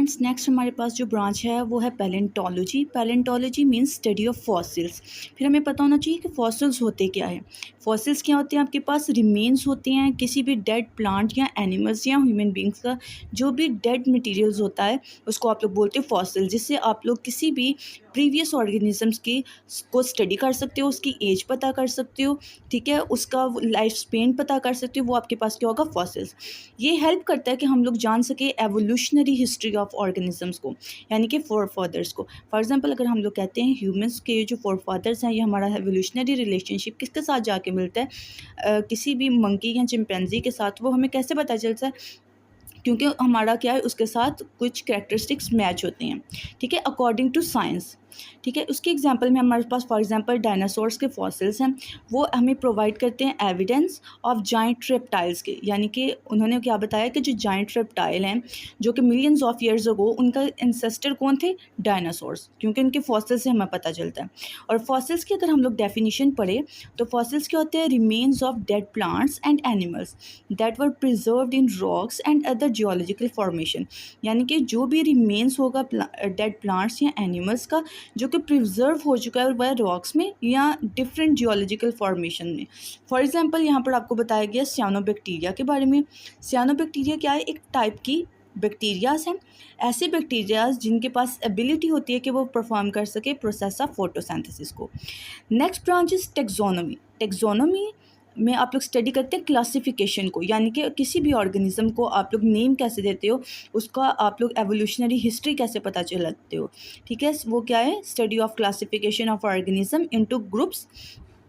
Students, next हमारे पास जो branch है वो है palaeontology. Palaeontology means study of fossils. फिर हमें पता होना चाहिए कि फॉसिल्स होते क्या है। फॉसिल्स क्या होते हैं? आपके पास रिमेन्स होते हैं किसी भी डेड प्लांट या एनिमल्स या ह्यूमन बींग्स का जो भी डेड मटेरियल्स होता है उसको आप लोग बोलते हो फॉसिल, जिससे आप लोग किसी भी प्रीवियस ऑर्गेनिजम्स की को स्टडी कर सकते हो, उसकी एज पता कर सकते हो, ठीक है, उसका लाइफ स्पेन पता कर सकते हो। वो आपके पास क्या होगा? फॉसिल्स। ये हेल्प करता है कि हम लोग जान सके एवोल्यूशनरी हिस्ट्री ऑफ ऑर्गेनिजम्स को, यानी कि फोर फादर्स को। फॉर एग्जांपल अगर हम लोग कहते हैं ह्यूमंस के जो फोर फादर्स हैं, ये हमारा एवोल्यूशनरी रिलेशनशिप किसके साथ जाके मिलता है? किसी भी मंकी या चिंपैंजी के साथ। वो हमें कैसे पता चलता है? क्योंकि हमारा क्या है, उसके साथ कुछ कैरेक्टरिस्टिक्स मैच होते हैं, ठीक है, अकॉर्डिंग टू साइंस। ठीक है, उसके एग्जांपल में हमारे पास फॉर एग्जांपल डायनासोर्स के फॉसिल्स हैं। वो हमें प्रोवाइड करते हैं एविडेंस ऑफ जाइंट रेप्टाइल्स के, यानी कि उन्होंने क्या बताया कि जो जाइंट रेप्टाइल हैं जो कि मिलियंस ऑफ ईयर्स अगो, उनका एंसेस्टर कौन थे? डायनासोर्स, क्योंकि उनके फॉसिल्स से हमें पता चलता है। और फॉसिल्स की अगर हम लोग डेफिनेशन पढ़े तो फॉसिल्स क्या होते हैं? Remains of dead plants and animals that were preserved in rocks and other geological formation, यानी कि जो भी रिमेन्स होगा डेड प्लांट्स या एनिमल्स का जो कि प्रिजर्व हो चुका है वह रॉक्स में या डिफरेंट जियोलॉजिकल फॉर्मेशन में। फॉर एग्जांपल यहाँ पर आपको बताया गया सियानोबैक्टीरिया के बारे में। सियानोबैक्टीरिया क्या है? एक टाइप की बैक्टीरियाज हैं, ऐसे बैक्टीरियाज जिनके पास एबिलिटी होती है कि वो परफॉर्म कर सके प्रोसेस ऑफ फोटोसिंथेसिस को। Next branch is taxonomy. Taxonomy में आप लोग स्टडी करते हैं क्लासिफिकेशन को, यानी कि किसी भी ऑर्गेनिज्म को आप लोग नेम कैसे देते हो, उसका आप लोग एवोल्यूशनरी हिस्ट्री कैसे पता चलाते हो, ठीक है। वो क्या है? Study of classification of organism into groups.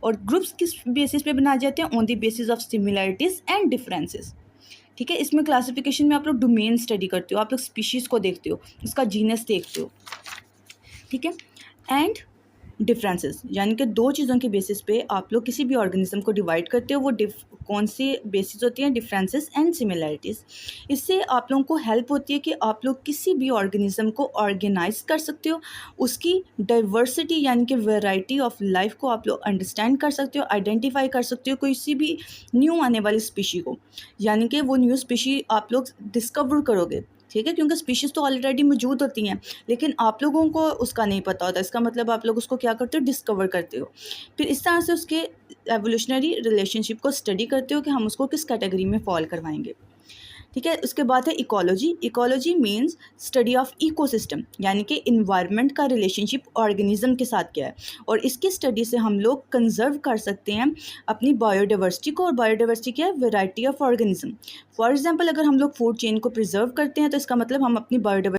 और ग्रुप्स किस बेसिस पे बनाए जाते हैं? On the basis of similarities and differences, ठीक है। इसमें क्लासिफिकेशन में आप लोग डोमेन स्टडी करते हो, आप लोग स्पीशीज़ को देखते हो, उसका जीनस देखते हो, ठीक है। एंड डिफरेंसेस, यानी कि दो चीज़ों के बेसिस पे आप लोग किसी भी ऑर्गेनिज्म को डिवाइड करते हो। वो कौन सी बेसिस होती हैं? Differences and similarities. इससे आप लोगों को हेल्प होती है कि आप लोग किसी भी ऑर्गेनिज्म को ऑर्गेनाइज कर सकते हो, उसकी डाइवर्सिटी यानी कि वैरायटी ऑफ लाइफ को आप लोग अंडरस्टैंड कर सकते हो, आइडेंटिफाई कर सकते हो किसी भी न्यू आने वाली स्पीशी को, यानी कि वो न्यू स्पीशी आप लोग डिस्कवर करोगे, ठीक है, क्योंकि स्पीशीज़ तो ऑलरेडी मौजूद होती हैं लेकिन आप लोगों को उसका नहीं पता होता। इसका मतलब आप लोग उसको क्या करते हो? डिस्कवर करते हो। फिर इस तरह से उसके एवोल्यूशनरी रिलेशनशिप को स्टडी करते हो कि हम उसको किस कैटेगरी में फॉल करवाएंगे, ठीक है। उसके बाद है ecology. Ecology means study of ecosystem, यानी कि इन्वायरमेंट का रिलेशनशिप ऑर्गेनिज्म के साथ क्या है, और इसकी स्टडी से हम लोग कंजर्व कर सकते हैं अपनी बायोडाइवर्सिटी को। और बायोडाइवर्सिटी क्या है? Variety of organism. For example अगर हम लोग फूड चेन को प्रिजर्व करते हैं तो इसका मतलब हम अपनी बायोडाइवर्सिटी